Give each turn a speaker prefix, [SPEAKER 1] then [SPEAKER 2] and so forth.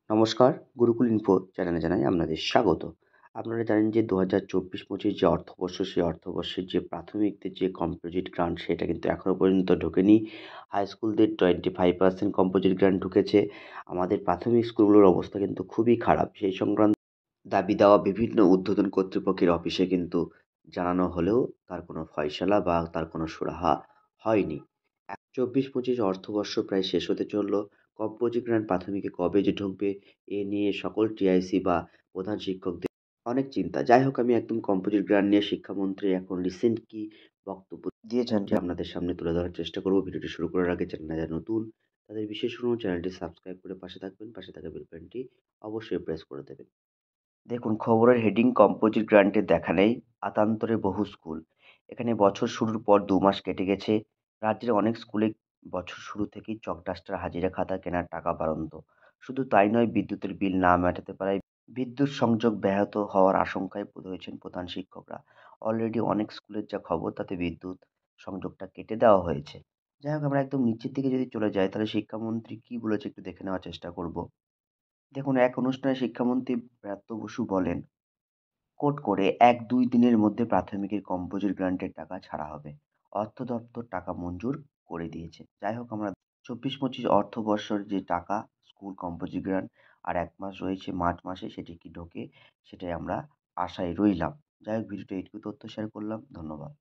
[SPEAKER 1] নমস্কার, গুরুকুল ইনফো চ্যানেলে জানাই আপনাদের স্বাগত। আপনারা জানেন যে ২০২৪-২৫ যে অর্থবর্ষ, সেই অর্থবর্ষের যে প্রাথমিকদের যে কম্পোজিট গ্রান্ট সেটা কিন্তু এখনও পর্যন্ত ঢোকেনি। হাই স্কুলদের 25% কম্পোজিট গ্রান্ট ঢুকেছে। আমাদের প্রাথমিক স্কুলগুলোর অবস্থা কিন্তু খুবই খারাপ। সেই সংক্রান্ত দাবি দেওয়া বিভিন্ন ঊর্ধ্বতন কর্তৃপক্ষের অফিসে কিন্তু জানানো হলেও তার কোনো ফয়সালা বা তার কোনো সুরাহা হয়নি। ২৪-২৫ অর্থবর্ষ প্রায় শেষ হতে চলল। কম্পোজিট গ্রান্ট প্রাথমিকে কবে যে ঢুকবে এ নিয়ে সকল টিআইসি বা প্রধান শিক্ষকদের অনেক চিন্তা। যাই হোক, আমি একদম কম্পোজিট গ্রান্ট নিয়ে শিক্ষামন্ত্রী এখন রিসেন্ট কি বক্তব্য দিয়েছেন যে আপনাদের সামনে তুলে ধরার চেষ্টা করব। ভিডিওটি শুরু করার আগে চ্যানেলে যারা নতুন তাদের বিশেষ অনুরোধ, চ্যানেলটি সাবস্ক্রাইব করে পাশে থাকবেন। পাশে থাকা বেল বাটনটি অবশ্যই প্রেস করে দেবেন। দেখুন, খবরের হেডিং কম্পোজিট গ্রান্টের দেখা নেই, আতান্তরে বহু স্কুল। এখানে বছর শুরুর পর ২ মাস কেটে গেছে। রাজ্যের অনেক স্কুলে বছর শুরু থেকেই চক ডাস্টার, হাজিরা খাতা কেনার টাকা বাড়ন্ত। শুধু তাই নয়, বিদ্যুতের বিল না মেটাতে পারায় বিদ্যুৎ সংযোগ ব্যাহত হওয়ার আশঙ্কায় রয়েছেন প্রধান শিক্ষকরা। অলরেডি অনেক স্কুলের যা খবর তাতে বিদ্যুৎ সংযোগটা কেটে দেওয়া হয়েছে। যাই হোক, আমরা একদম নিচের দিকে যদি চলে যাই তাহলে শিক্ষামন্ত্রী কি বলেছে একটু দেখে নেওয়ার চেষ্টা করব। দেখুন, এক অনুষ্ঠানে শিক্ষামন্ত্রী ব্রাত্য বসু বলেন, কোট করে ১-২ দিনের মধ্যে প্রাথমিকের কম্পোজিট গ্রান্টের টাকা ছাড়া হবে। অর্থ দপ্তর টাকা মঞ্জুর করে দিয়েছে। যাই হোক, আমরা ২৪-২৫ অর্থবর্ষের যে টাকা স্কুল কম্পোজিট গ্রান্ট আর ১ মাস রয়েছে মার্চ মাসে, সেটি কি ঢোকে সেটাই আমরা আশায় রইলাম। যাই হোক, ভিডিওটা এইটুকু তথ্য শেয়ার করলাম। ধন্যবাদ।